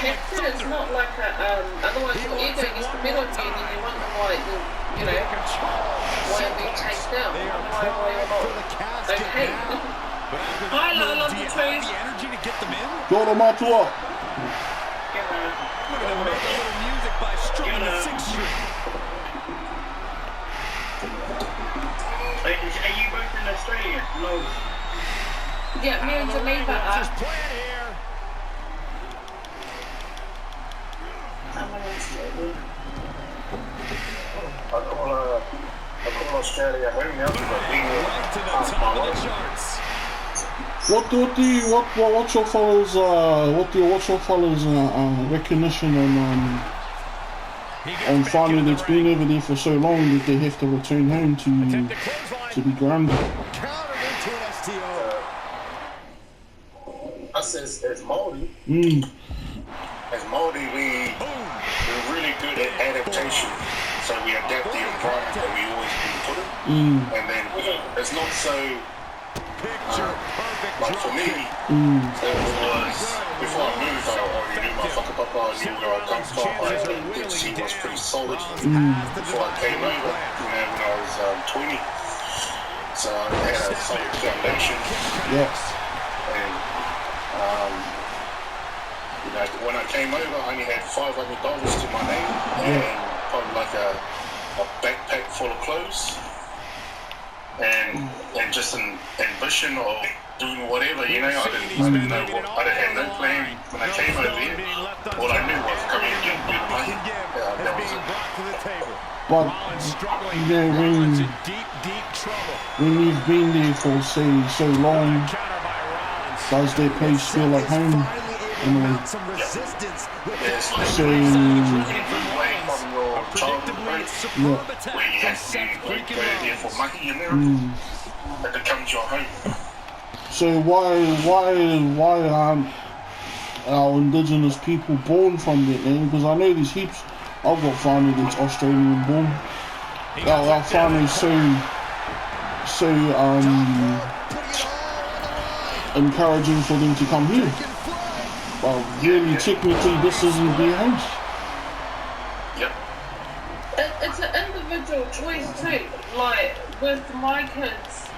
have to. It's not like a, otherwise your ego gets the better of you and then you wonder why, you know, why you're being chased down, why you're not okay. Hi, Lola, the trees. Jordan Matua. Music by strumming the 6th string. Are you both in Australia? No. Yeah, me and Geneva are. I'm in Australia. I call Australia home now because I've been here half my life. What's your fellows recognition on finally that's been over there for so long that they have to return home to be grounded? Us as Māori, we're really good at adaptation. So we adapt the environment that we always been put in. And then it's not so, like for me, it was, before I moved, I already knew my whakapapa, I knew where I come from, she was pretty solid before I came over, when I was 20. So I had a solid foundation. Yes. And, when I came over, I only had $500 to my name and probably like a backpack full of clothes and just an ambition of doing whatever, I didn't know what, I didn't have no plan. When I came over here, all I knew was coming and getting good money. That was it. But when you've been there for say so long, does that place feel like home? So it becomes your home. So why aren't our indigenous people born from that land? Because I know there's heaps. I've got family that's Australian born. Our family's so encouraging for them to come here. Well, really, technically, this isn't their house. Yep. It's an individual choice too. Like with my kids,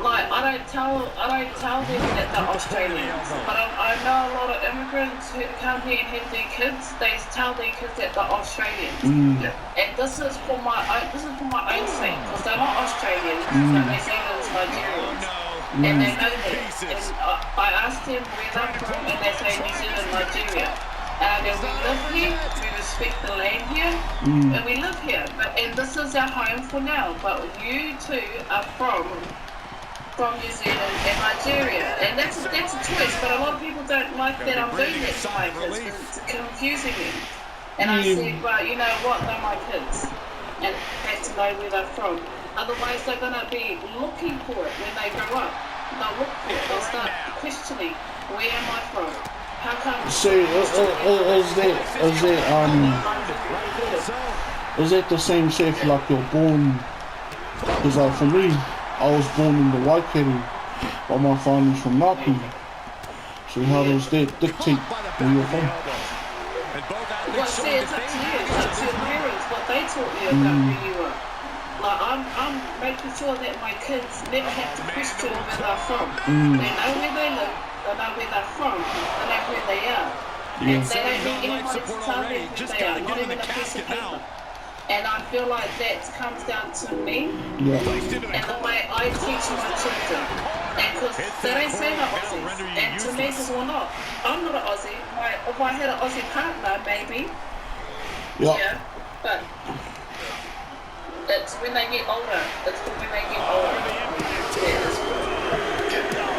like I don't tell them that they're Australians, but I know a lot of immigrants who come here and have their kids. They tell their kids that they're Australians, and this is for my own sake because they're not Australians, they're New Zealanders, Nigerians. And they know that. And I asked them where they're from, and they say New Zealand, Nigeria. And we live here, we respect the land here, and we live here. And this is our home for now. But you two are from New Zealand and Nigeria. And that's a choice, but a lot of people don't like that I'm doing that to my kids because it's confusing them. And I said, well, you know what, they're my kids. And they have to know where they're from. Otherwise, they're going to be looking for it when they grow up. They'll look for it. They'll start questioning, where am I from? How come? So, is that the same say if like you're born? Because like for me, I was born in the Waikato, but my family's from Ngāpuhi. So how does that dictate where you're from? Well, see, it's up to you. It's up to your parents what they taught you about who you are. Like I'm making sure that my kids never have to question where they're from. They know where they live, they know where they're from, they know where they are. And they don't need anybody to tell them who they are, not even a piece of paper. And I feel like that comes down to me and the way I teach my children. And because they don't say they're Aussies. And to me, because we're not. I'm not an Aussie. If I had an Aussie partner, maybe. Yeah. But it's when they get older. It's when they get older.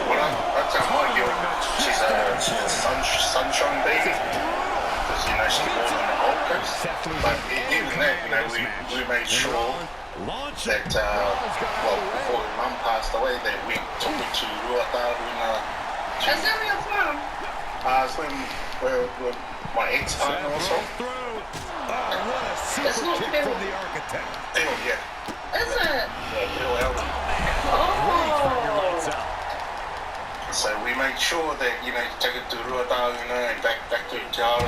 Well, I tell my girl, she's a sunshine baby. Because, she's born on the Gold Coast. But even that, we made sure that, before her mum passed away, that we took her to Ruatāruna. Is that where you're from? It's where my ex-partner also. It's not Bill. Bill, yeah. Is it? Yeah, Bill Elton. Oh. So we made sure that, take it to Ruatāruna and back to Te Aroha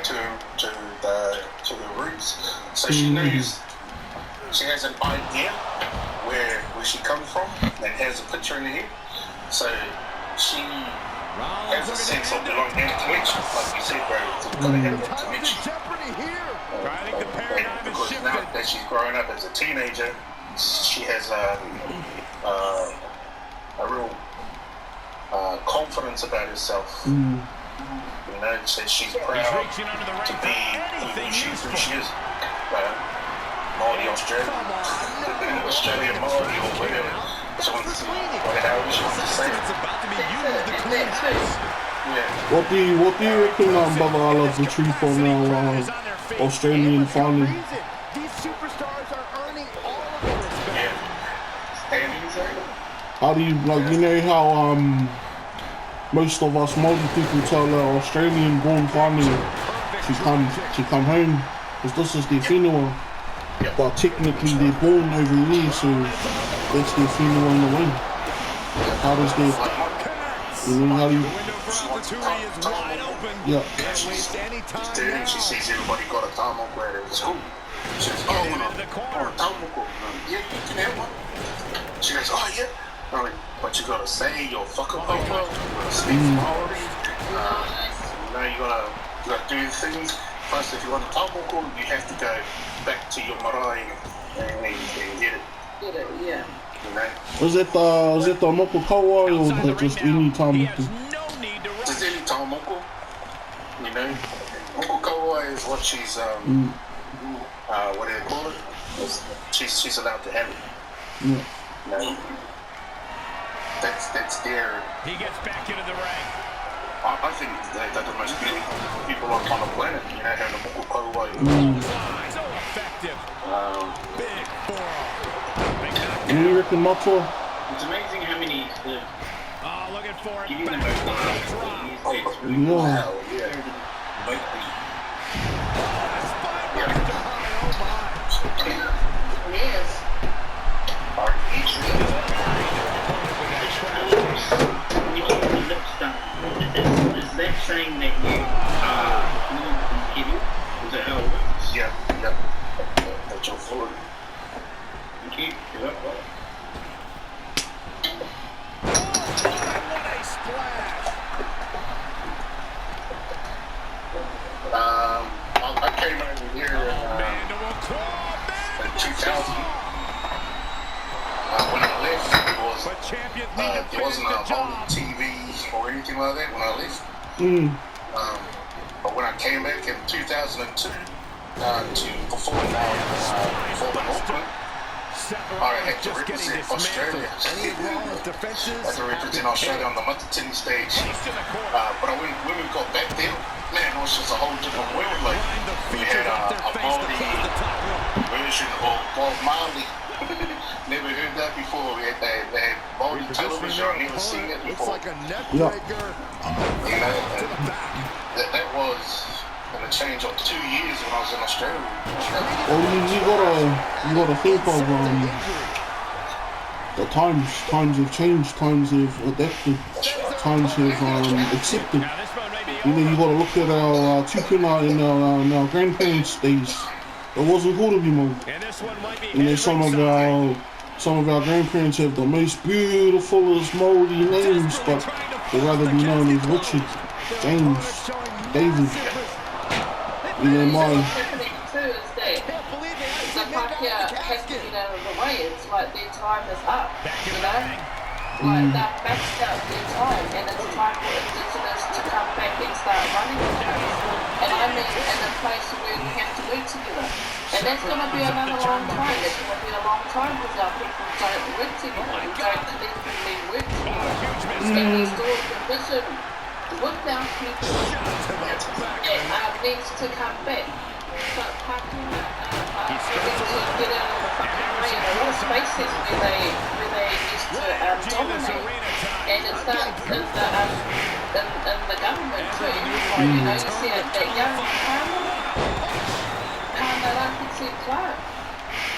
to the roots. So she knows, she has an idea where she comes from and has a picture in her head. So she has a sense of belonging and connection, like you said, bro. It's got to have that connection. And because now that she's growing up as a teenager, she has a real confidence about herself. You know, so she's proud to be who she is. Māori Australian, Australian Māori or whatever. However she wants to say it. Yeah. What do you reckon, brother? I love the truth on our Australian farming. These superstars are earning all of the respect. Yeah. How do you, like, you know how most of us Māori people tell our Australian born family to come home because this is their whenua, but technically they're born over here, so that's their whenua in the way. How does that, you know, how do you, yeah. She's there, she sees everybody got a tāmoko at the school. She goes, oh, a tāmoko. Yeah, you can have one. She goes, oh, yeah. I mean, but you gotta say your whakapapa, you gotta speak Māori, you gotta do things. First, if you want a tāmoko, you have to go back to your marae and get it. Get it, yeah. You know? Is that the moko kaua or just any tāmoko? Just any tāmoko, you know. Moko kaua is what she's, what do they call it? She's allowed to have it. Yeah. You know? That's their. He gets back into the ring. I think they're the most beautiful people on the planet. You know, having a moko kaua. So effective. Big forearm. And you reckon Matua? It's amazing how many Oh, looking for it. giving them a drop. Yeah. Yes. When you hold the lip stuff, is that saying that you are more competitive? Is that how it works? Yeah. That's your full. Thank you. You're up, well. What a splash. I came over here Mandible claw. in 2000. When I left, But champion there wasn't a whole TV or anything like that when I left. But when I came back in 2002 to perform in Auckland, I had to represent Australia. I had to represent Australia on the Matatini stage. But when we got back there, man, it was just a whole different world. Like, we had a Māori version of Bob Marley. Never heard that before. They had Māori television. I've never seen that before. Yeah. You know, that was in a change of 2 years when I was in Australia. Well, you gotta think of the times have changed, times have adapted, times have accepted. You know, you gotta look at our tupuna in our grandparents' days. It wasn't cool to be Māori. You know, some of our grandparents have the most beautifulest Māori names, but they'd rather be known as Richard, James, David. You know, mine. The Pākehā has to get out of the way. It's like their time is up, you know? Like they've maxed out their time, and it's time for Indigenous to come back and start running the place. And I mean in a place where we have to work together. And that's going to be another long time. It's going to be a long time because our people don't work together. We don't collectively work together. And we still condition with our people that needs to come back. But Pākehā needs to get out of the fucking way. And a lot of spaces where they used to dominate. And it starts in the government too. You know, you see it, that young Kāna Rakiti Clark.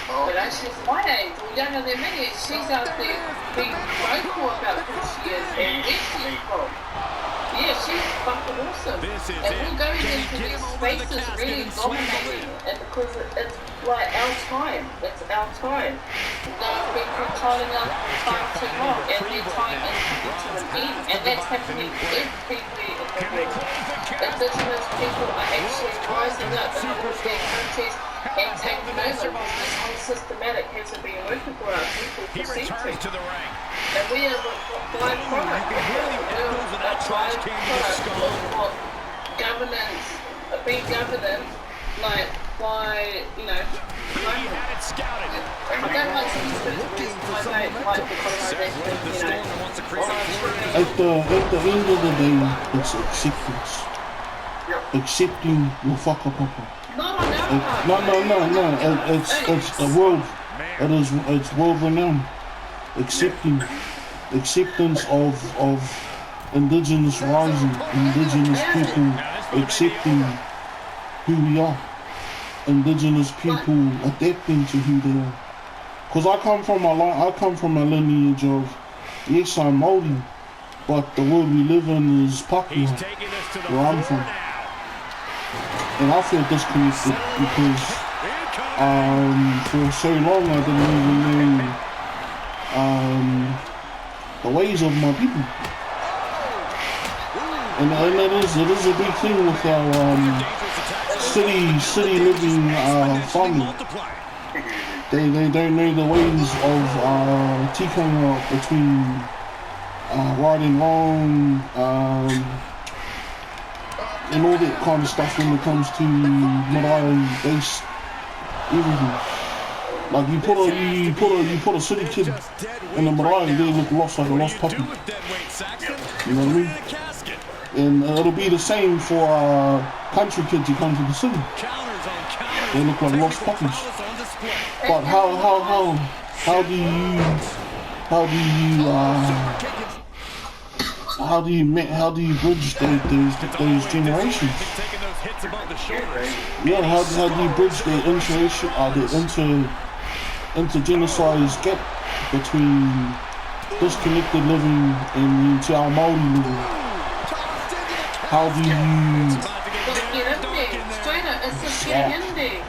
You know, she's my age, or younger than me. She's out there being vocal about who she is and where she's from. Yeah, she's fucking awesome. And we're going into these spaces really dominating, and because it's like our time. It's our time. They've been controlling us for far too long, and their time is coming to an end. And that's happening everywhere in the world. Indigenous people are actually rising up in all of their countries and taking over. This whole systematic hasn't been working for our people for centuries. And we are a byproduct. We're a byproduct of what governance, being governed like by, you know, I don't like to use it because I don't like the colonization, you know. At the end of the day, it's acceptance. Accepting your whakapapa. Not on our part. No. It's the world. It's world renowned. Acceptance of indigenous rising, indigenous people accepting who we are, indigenous people adapting to who they are. Because I come from a lineage of, yes, I'm Māori, but the world we live in is Pākehā, where I'm from. And I feel disconnected because for so long I didn't even know the ways of my people. And it is a big thing with our city living family. They don't know the ways of tikanga between right and wrong, and all that kind of stuff when it comes to marae-based everything. Like you put a city kid in a marae, they look lost like a lost puppy. You know what I mean? And it'll be the same for country kids who come to the city. They look like lost puppies. But how do you bridge those generations? Yeah, how do you bridge the intergenerational gap between disconnected living and Te Ao Māori living? How do you... Straight up, it's just getting in there.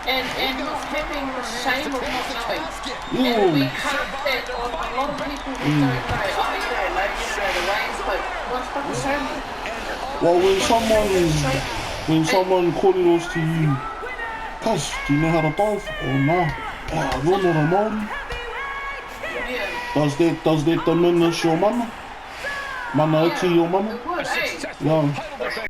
And not having the shame of not knowing. And we can't that on a lot of people who don't know. Oh, you don't know the ways, but what's fucking shame? Well, when someone calls to you, cuz, do you know how to dive? Or nah, you're not a Māori. Does that diminish your mana? Mana iti your mana? It would, eh? Yeah.